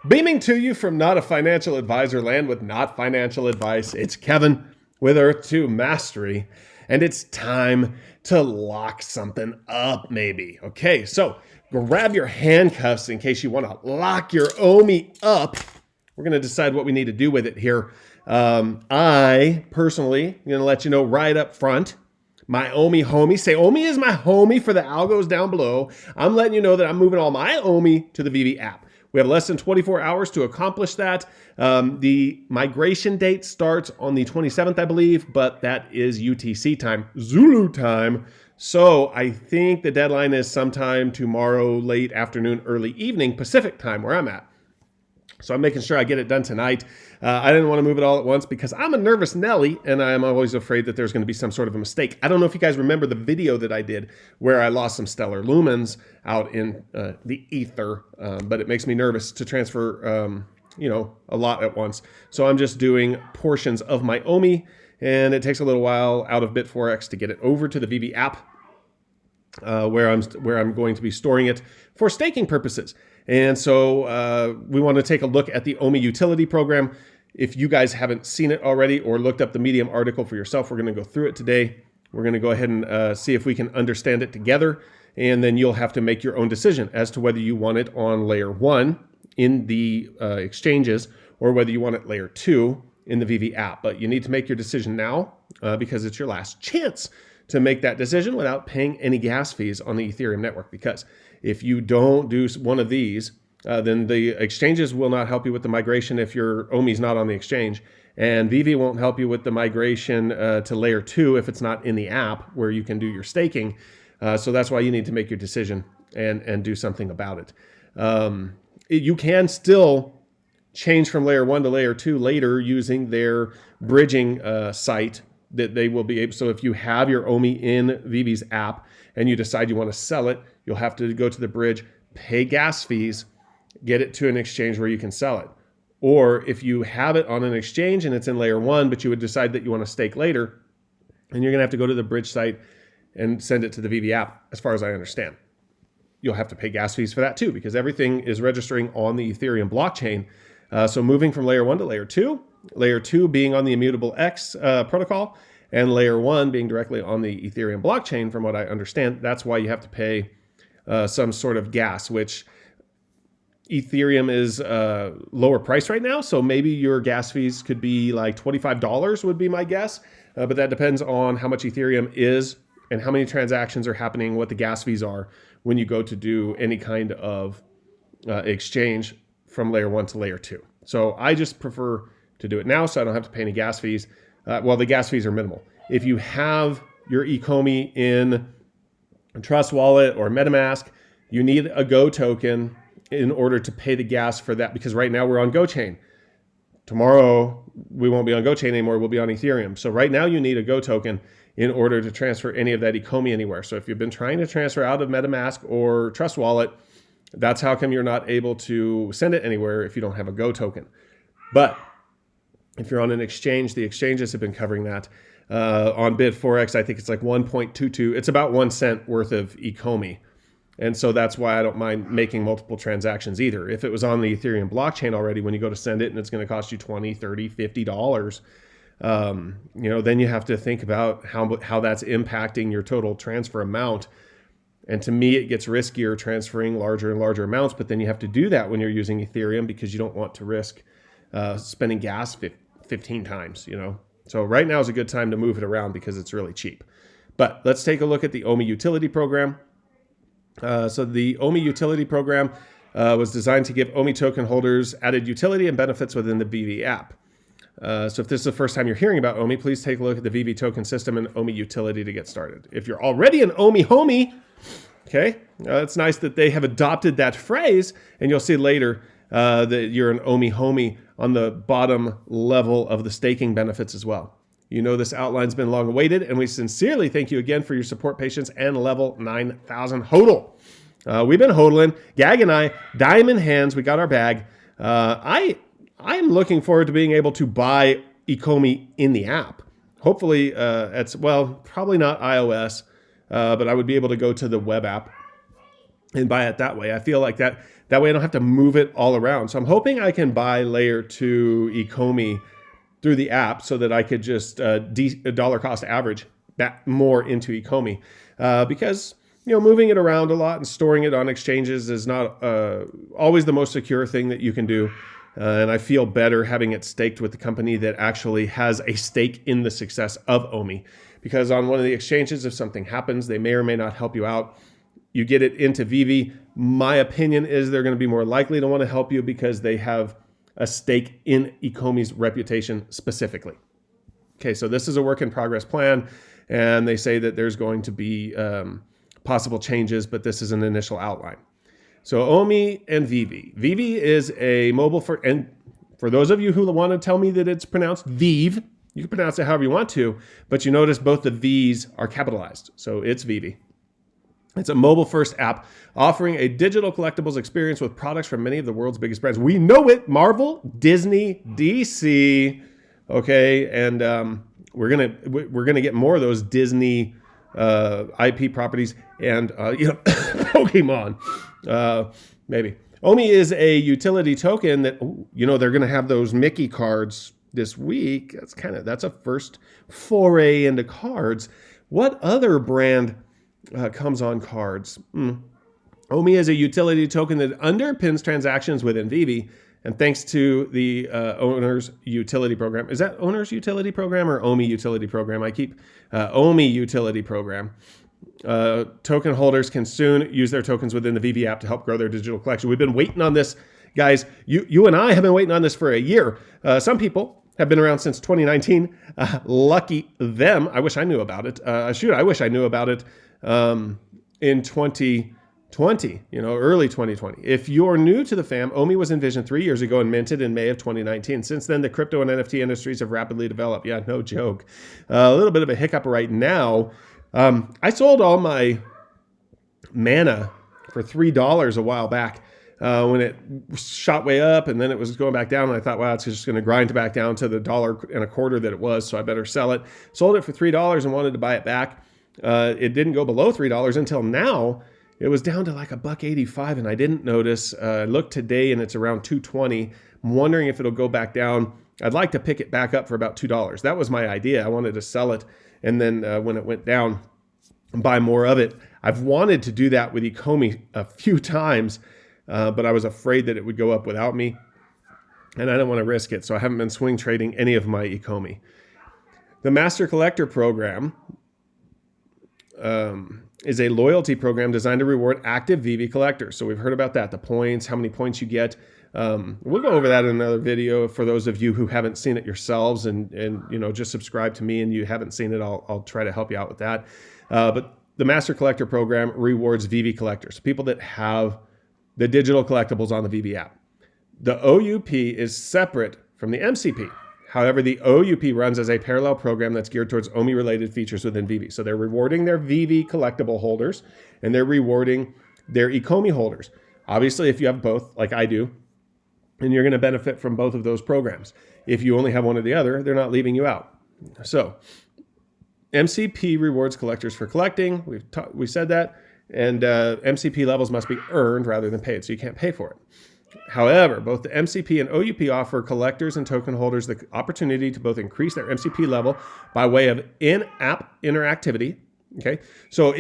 Beaming to you from Not a Financial Advisor land with not financial advice, it's Kevin with Earth to Mastery, and it's time to lock something up maybe. Okay, so grab your handcuffs in case you want to lock your OMI up. We're going to decide what we need to do with it here. I personally am going to let you know right up front, my OMI homie, say OMI is my homie for the algos down below. I'm letting you know that I'm moving all my OMI to the VeVe app. We have less than 24 hours to accomplish that. The migration date starts on the 27th, I believe, but that is UTC time, Zulu time. So I think the deadline is sometime tomorrow, late afternoon, early evening, Pacific time, where I'm at. So I'm making sure I get it done tonight. I didn't want to move it all at once because I'm a nervous Nelly and I'm always afraid that there's going to be some sort of a mistake. I don't know if you guys remember the video that I did where I lost some stellar lumens out in the ether, but it makes me nervous to transfer, a lot at once. So I'm just doing portions of my OMI, and it takes a little while out of Bit4X to get it over to the VeVe app, where I'm going to be storing it for staking purposes. And so we want to take a look at the OMI Utility Program. If you guys haven't seen it already or looked up the Medium article for yourself, we're going to go through it today. We're going to go ahead and see if we can understand it together. And then you'll have to make your own decision as to whether you want it on layer 1 in the exchanges or whether you want it layer 2 in the VeVe app. But you need to make your decision now because it's your last chance to make that decision without paying any gas fees on the Ethereum network. Because if you don't do one of these, then the exchanges will not help you with the migration if your OMI is not on the exchange. And VeVe won't help you with the migration to layer 2 if it's not in the app where you can do your staking. So that's why you need to make your decision and do something about it. You can still change from layer 1 to layer 2 later using their bridging site that they will be able. So if you have your OMI in VeVe's app and you decide you want to sell it, you'll have to go to the bridge, pay gas fees, get it to an exchange where you can sell it. Or if you have it on an exchange and it's in layer 1, but you would decide that you want to stake later, and you're going to have to go to the bridge site and send it to the VeVe app, as far as I understand. You'll have to pay gas fees for that too, because everything is registering on the Ethereum blockchain. So moving from layer 1 to layer 2 being on the Immutable X protocol, and layer 1 being directly on the Ethereum blockchain, from what I understand, that's why you have to pay some sort of gas, which Ethereum is lower price right now. So maybe your gas fees could be like $25 would be my guess. But that depends on how much Ethereum is and how many transactions are happening, what the gas fees are when you go to do any kind of exchange from layer 1 to layer 2. So I just prefer to do it now so I don't have to pay any gas fees. The gas fees are minimal. If you have your Ecomi in Trust Wallet or MetaMask, you need a Go token in order to pay the gas for that, because right now we're on GoChain. Tomorrow we won't be on GoChain anymore, we'll be on Ethereum. So right now you need a Go token in order to transfer any of that Ecomi anywhere. So if you've been trying to transfer out of MetaMask or Trust Wallet, that's how come you're not able to send it anywhere if you don't have a Go token. But if you're on an exchange, the exchanges have been covering that. On Bit4X, I think it's like 1.22. It's about 1 cent worth of Ecomi. And so that's why I don't mind making multiple transactions either. If it was on the Ethereum blockchain already, when you go to send it and it's going to cost you $20, $30, $50, then you have to think about how that's impacting your total transfer amount. And to me, it gets riskier transferring larger and larger amounts, but then you have to do that when you're using Ethereum because you don't want to risk spending gas 15 times, So right now is a good time to move it around because it's really cheap. But let's take a look at the OMI Utility Program. So the OMI Utility Program was designed to give OMI token holders added utility and benefits within the VeVe app. So if this is the first time you're hearing about OMI, please take a look at the VeVe token system and OMI Utility to get started. If you're already an OMI homie, okay, it's nice that they have adopted that phrase, and you'll see later that you're an OMI homie on the bottom level of the staking benefits as well. You know this outline's been long awaited, and we sincerely thank you again for your support, patience, and level 9,000 hodl. We've been hodling. Gag and I, diamond hands, we got our bag. I am looking forward to being able to buy Ecomi in the app. Hopefully, probably not iOS, but I would be able to go to the web app and buy it that way. I feel like that way I don't have to move it all around. So I'm hoping I can buy layer 2 Ecomi through the app so that I could just dollar cost average back more into Ecomi, because moving it around a lot and storing it on exchanges is not always the most secure thing that you can do. And I feel better having it staked with the company that actually has a stake in the success of OMI. Because on one of the exchanges, if something happens, they may or may not help you out. You get it into VeVe. My opinion is they're going to be more likely to want to help you because they have a stake in Ecomi's reputation specifically. Okay, so this is a work in progress plan, and they say that there's going to be possible changes, but this is an initial outline. So OMI and VeVe. VeVe is a mobile and for those of you who want to tell me that it's pronounced VeVe, you can pronounce it however you want to, but you notice both the V's are capitalized, so it's VeVe. It's a mobile-first app offering a digital collectibles experience with products from many of the world's biggest brands. We know it: Marvel, Disney, DC. Okay, and we're gonna get more of those Disney IP properties and Pokemon, maybe. OMI is a utility token that they're gonna have those Mickey cards this week. That's a first foray into cards. What other brand comes on cards? OMI is a utility token that underpins transactions within VeVe, and thanks to the Owner's Utility Program. Is that Owner's Utility Program or OMI Utility Program? I keep OMI Utility Program. Token holders can soon use their tokens within the VeVe app to help grow their digital collection. We've been waiting on this, guys. You and I have been waiting on this for a year. Some people have been around since 2019. Lucky them. I wish I knew about it. I wish I knew about it in 2020, early 2020. If you're new to the fam, OMI was envisioned 3 years ago and minted in May of 2019. Since then, the crypto and NFT industries have rapidly developed. Yeah, no joke. A little bit of a hiccup right now. I sold all my mana for $3 a while back when it shot way up, and then it was going back down. And I thought, wow, it's just going to grind back down to the $1.25 that it was, so I better sell it. Sold it for $3 and wanted to buy it back. It didn't go below $3 until now. It was down to like $1.85, and I didn't notice. I looked today, and it's around $2.20. I'm wondering if it'll go back down. I'd like to pick it back up for about $2. That was my idea. I wanted to sell it, and then when it went down, buy more of it. I've wanted to do that with Ecomi a few times, but I was afraid that it would go up without me, and I didn't want to risk it, so I haven't been swing trading any of my Ecomi. The Master Collector Program is a loyalty program designed to reward active VeVe collectors. So we've heard about that, the points, how many points you get. We'll go over that in another video for those of you who haven't seen it yourselves and just subscribe to me and you haven't seen it. I'll try to help you out with that. But the Master Collector Program rewards VeVe collectors, people that have the digital collectibles on the VeVe app. The OUP is separate from the MCP. However, the OUP runs as a parallel program that's geared towards OMI-related features within VeVe. So they're rewarding their VeVe collectible holders, and they're rewarding their Ecomi holders. Obviously, if you have both, like I do, and you're going to benefit from both of those programs. If you only have one or the other, they're not leaving you out. So MCP rewards collectors for collecting. We said that. And MCP levels must be earned rather than paid, so you can't pay for it. However, both the MCP and OUP offer collectors and token holders the opportunity to both increase their MCP level by way of in-app interactivity. Okay, so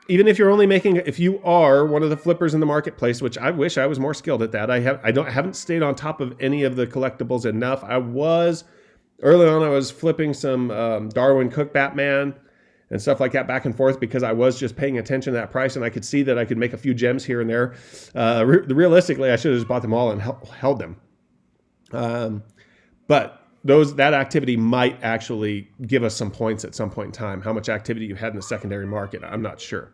even if you're only if you are one of the flippers in the marketplace, which I wish I was more skilled at that. I haven't stayed on top of any of the collectibles enough. Early on, I was flipping some Darwin Cook Batman and stuff like that back and forth because I was just paying attention to that price and I could see that I could make a few gems here and there. Realistically, I should have just bought them all and held them. But that activity might actually give us some points at some point in time. How much activity you had in the secondary market, I'm not sure.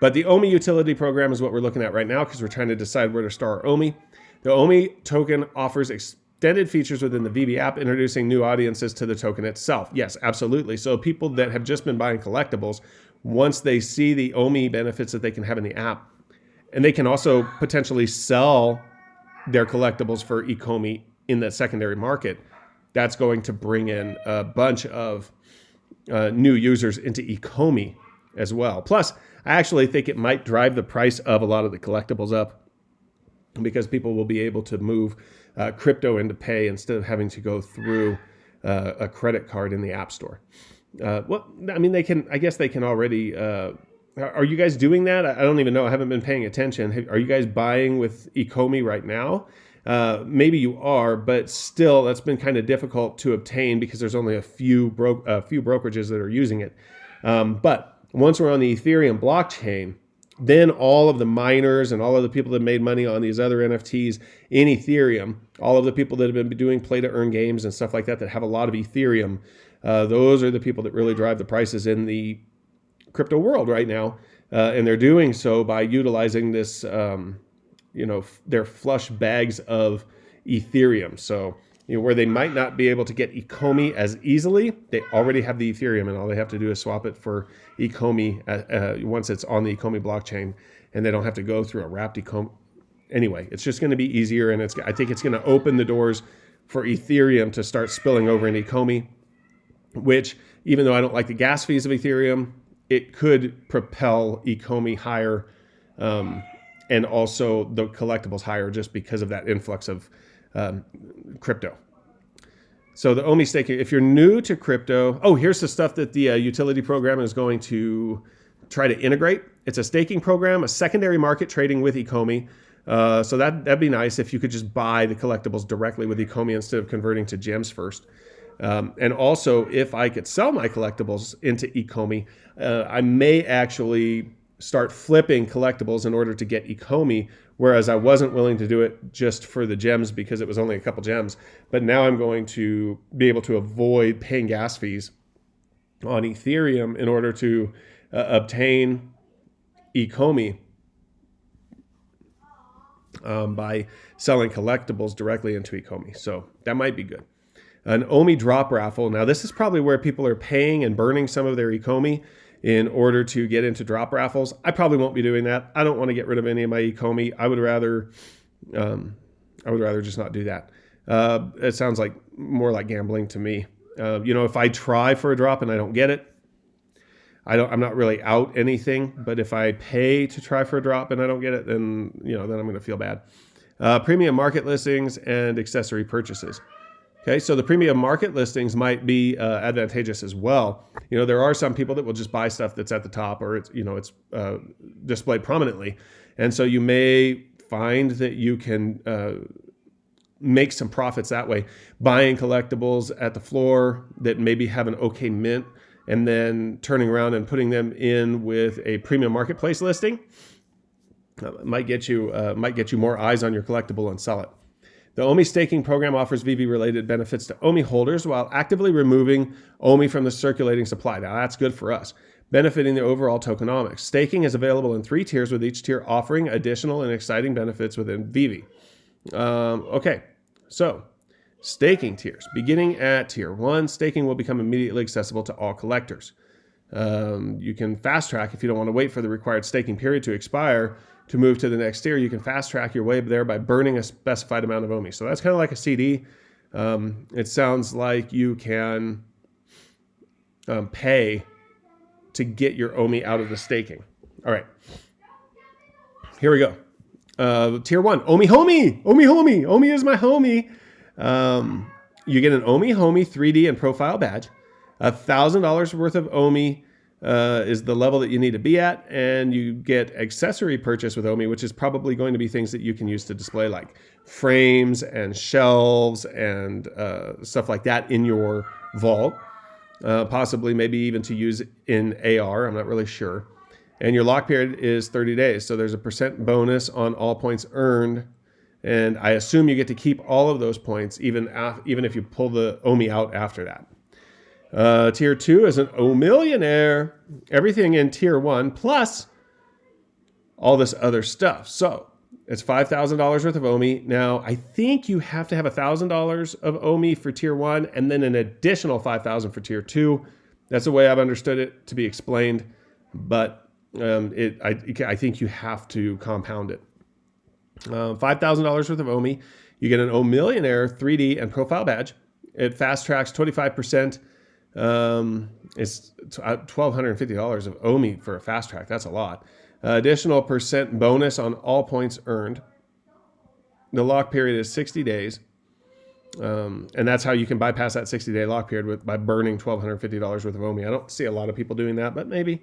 But the OMI Utility Program is what we're looking at right now because we're trying to decide where to start OMI. The OMI token offers extended features within the VeVe app, introducing new audiences to the token itself. Yes, absolutely. So people that have just been buying collectibles, once they see the OMI benefits that they can have in the app, and they can also potentially sell their collectibles for Ecomi in the secondary market, that's going to bring in a bunch of new users into Ecomi as well. Plus, I actually think it might drive the price of a lot of the collectibles up because people will be able to move crypto into pay instead of having to go through a credit card in the App Store. Well, I mean, they can. I guess they can already. Are you guys doing that? I don't even know. I haven't been paying attention. Are you guys buying with Ecomi right now? Maybe you are, but still, that's been kind of difficult to obtain because there's only a few brokerages that are using it. But once we're on the Ethereum blockchain, then all of the miners and all of the people that made money on these other NFTs in Ethereum, all of the people that have been doing play to earn games and stuff like that have a lot of Ethereum, those are the people that really drive the prices in the crypto world right now. And they're doing so by utilizing this, their flush bags of Ethereum. So, where they might not be able to get Ecomi as easily, they already have the Ethereum, and all they have to do is swap it for Ecomi once it's on the Ecomi blockchain, and they don't have to go through a wrapped Ecomi. Anyway, it's just going to be easier, and I think it's going to open the doors for Ethereum to start spilling over in Ecomi, which, even though I don't like the gas fees of Ethereum, it could propel Ecomi higher, and also the collectibles higher just because of that influx of crypto. So the OMI staking, if you're new to crypto, here's the stuff that the utility program is going to try to integrate. It's a staking program, a secondary market trading with Ecomi. So that'd be nice if you could just buy the collectibles directly with Ecomi instead of converting to gems first. And also, if I could sell my collectibles into Ecomi, I may actually start flipping collectibles in order to get Ecomi, whereas I wasn't willing to do it just for the gems because it was only a couple gems. But now I'm going to be able to avoid paying gas fees on Ethereum in order to obtain Ecomi by selling collectibles directly into Ecomi. So that might be good. An OMI drop raffle. Now, this is probably where people are paying and burning some of their Ecomi in order to get into drop raffles. I probably won't be doing that. I don't want to get rid of any of my Ecomi. I would rather just not do that. It sounds like more like gambling to me. If I try for a drop and I don't get it, I'm not really out anything. But if I pay to try for a drop and I don't get it, then I'm going to feel bad. Premium market listings and accessory purchases. Okay, so the premium market listings might be advantageous as well. There are some people that will just buy stuff that's at the top or it's displayed prominently. And so you may find that you can make some profits that way, buying collectibles at the floor that maybe have an okay mint and then turning around and putting them in with a premium marketplace listing. Might get you more eyes on your collectible and sell it. The OMI staking program offers VeVe-related benefits to OMI holders while actively removing OMI from the circulating supply. Now, that's good for us, benefiting the overall tokenomics. Staking is available in 3 tiers, with each tier offering additional and exciting benefits within VeVe. Okay, so staking tiers. Beginning at tier 1, staking will become immediately accessible to all collectors. You can fast track if you don't want to wait for the required staking period to expire to move to the next tier. You can fast track your way there by burning a specified amount of OMI. So that's kind of like a CD. It sounds like you can pay to get your OMI out of the staking. All right, here we go. Tier 1, OMI homie. OMI is my homie. You get an OMI homie 3D and profile badge. $1,000 worth of OMI is the level that you need to be at, and you get accessory purchase with OMI, which is probably going to be things that you can use to display like frames and shelves and stuff like that in your vault, possibly maybe even to use in AR. I'm not really sure. And your lock period is 30 days, so there's a % bonus on all points earned, and I assume you get to keep all of those points even if you pull the OMI out after that. Tier 2 is an O-millionaire. Everything in Tier 1 plus all this other stuff. So it's $5,000 worth of OMI. Now, I think you have to have $1,000 of OMI for Tier 1 and then an additional $5,000 for Tier 2. That's the way I've understood it to be explained. But I think you have to compound it. $5,000 worth of OMI. You get an O-millionaire 3D and profile badge. It fast tracks 25% It's $1,250 of OMI for a fast track. That's a lot. Additional percent bonus on all points earned. The lock period is 60 days. And that's how you can bypass that 60-day lock period by burning $1,250 worth of OMI. I don't see a lot of people doing that, but maybe.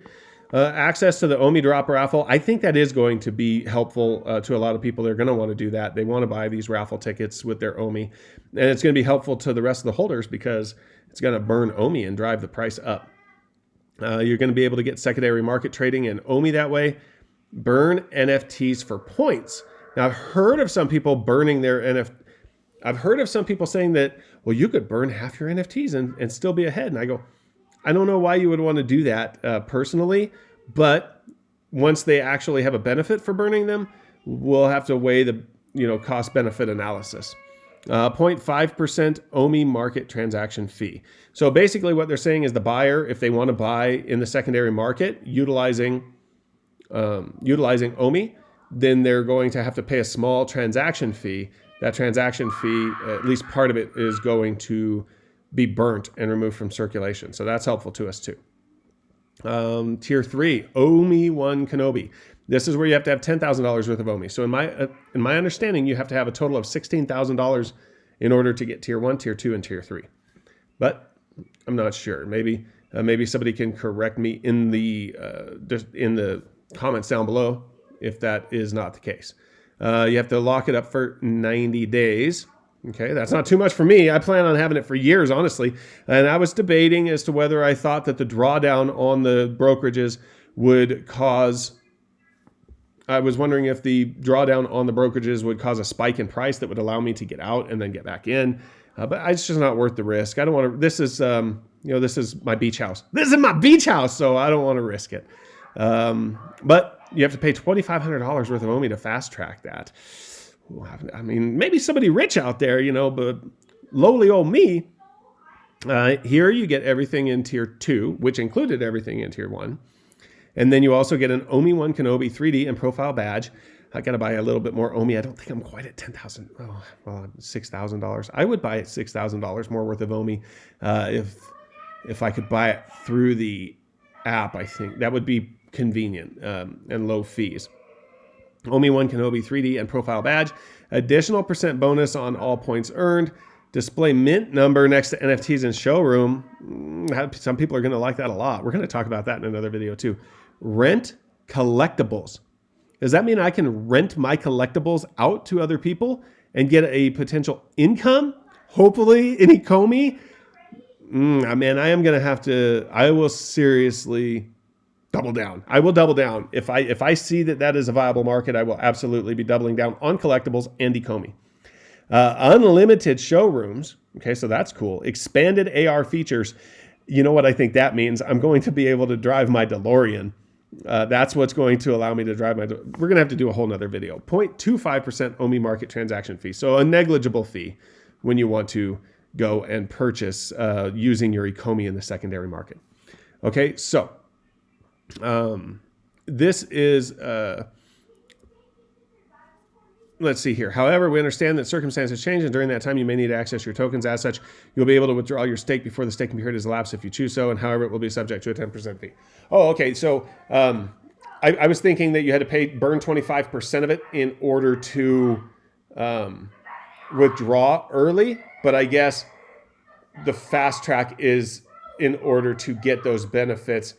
Access to the OMI drop raffle. I think that is going to be helpful to a lot of people. They're going to want to do that. They want to buy these raffle tickets with their OMI. And it's going to be helpful to the rest of the holders because it's going to burn OMI and drive the price up. You're going to be able to get secondary market trading in OMI that way. Burn NFTs for points. Now, I've heard of some people burning their NFT. I've heard of some people saying that, well, you could burn half your NFTs and still be ahead. And I go, I don't know why you would want to do that personally, but once they actually have a benefit for burning them, we'll have to weigh the cost benefit analysis. 0.5% OMI market transaction fee. So basically what they're saying is the buyer, if they want to buy in the secondary market utilizing OMI, then they're going to have to pay a small transaction fee. That transaction fee, at least part of it, is going to be burnt and removed from circulation. So that's helpful to us too. Tier 3, OMI 1 Kenobi. This is where you have to have $10,000 worth of OMI. So in my understanding, you have to have a total of $16,000 in order to get Tier 1, Tier 2, and Tier 3. But I'm not sure. Maybe somebody can correct me in the comments down below if that is not the case. You have to lock it up for 90 days. Okay, that's not too much for me. I plan on having it for years, honestly. And I was debating as to whether I thought that the drawdown on the brokerages would cause... I was wondering if the drawdown on the brokerages would cause a spike in price that would allow me to get out and then get back in. But it's just not worth the risk. I don't want to... This is my beach house. This is my beach house, so I don't want to risk it. But you have to pay $2,500 worth of OMI to fast track that. I mean, maybe somebody rich out there, but lowly old me. Here you get everything in Tier 2, which included everything in Tier 1. And then you also get an OMI 1 Kenobi 3D and profile badge. I got to buy a little bit more OMI. I don't think I'm quite at $10,000. Oh, well, $6,000. I would buy $6,000 more worth of OMI if I could buy it through the app. I think that would be convenient and low fees. OMI 1 Kenobi 3D and profile badge. Additional percent bonus on all points earned. Display mint number next to NFTs in showroom. Some people are going to like that a lot. We're going to talk about that in another video too. Rent collectibles. Does that mean I can rent my collectibles out to other people and get a potential income? Hopefully in Ecomi. Man, I will seriously double down. I will double down. If I see that is a viable market, I will absolutely be doubling down on collectibles and Ecomi. Unlimited showrooms. Okay, so that's cool. Expanded AR features. You know what I think that means? I'm going to be able to drive my DeLorean. That's what's going to allow me to drive we're going to have to do a whole nother video. 0.25% OMI market transaction fee. So a negligible fee when you want to go and purchase using your Ecomi in the secondary market. Okay, so this is, let's see here. However, we understand that circumstances change, and during that time, you may need to access your tokens. As such, you'll be able to withdraw your stake before the staking period is elapsed if you choose so, and however, it will be subject to a 10% fee. Oh, okay. So I was thinking that you had to burn 25% of it in order to withdraw early, but I guess the fast track is in order to get those benefits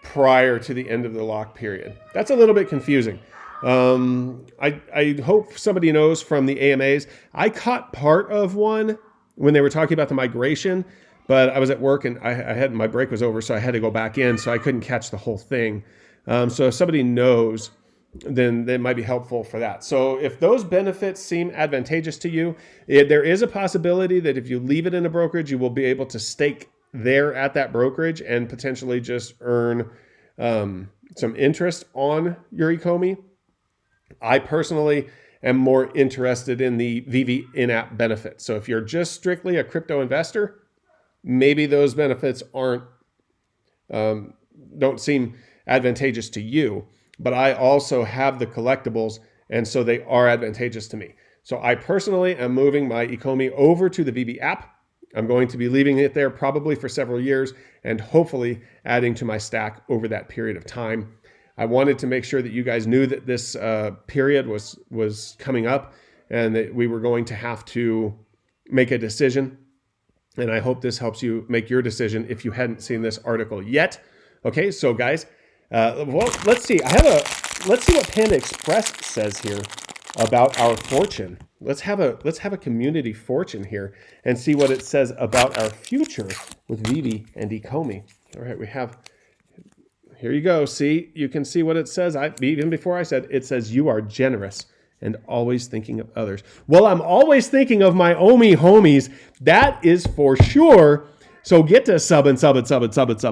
prior to the end of the lock period. That's a little bit confusing. I hope somebody knows from the AMAs. I caught part of one when they were talking about the migration, but I was at work and my break was over, so I had to go back in, so I couldn't catch the whole thing. So if somebody knows, then it might be helpful for that. So if those benefits seem advantageous to you, there is a possibility that if you leave it in a brokerage, you will be able to stake there at that brokerage and potentially just earn some interest on your Ecomi. I personally am more interested in the VeVe in-app benefits. So if you're just strictly a crypto investor, maybe those benefits don't seem advantageous to you. But I also have the collectibles, and so they are advantageous to me. So I personally am moving my Ecomi over to the VeVe app. I'm going to be leaving it there probably for several years and hopefully adding to my stack over that period of time. I wanted to make sure that you guys knew that this period was coming up and that we were going to have to make a decision. And I hope this helps you make your decision if you hadn't seen this article yet. Okay, so guys, well, let's see. Let's see what Panda Express says here about our fortune. Let's have a community fortune here and see what it says about our future with VeVe and Ecomi. All right, we have. Here you go. See, you can see what it says. Even before I said, it says you are generous and always thinking of others. Well, I'm always thinking of my OMI homies. That is for sure. So get to sub and sub and sub and sub and sub.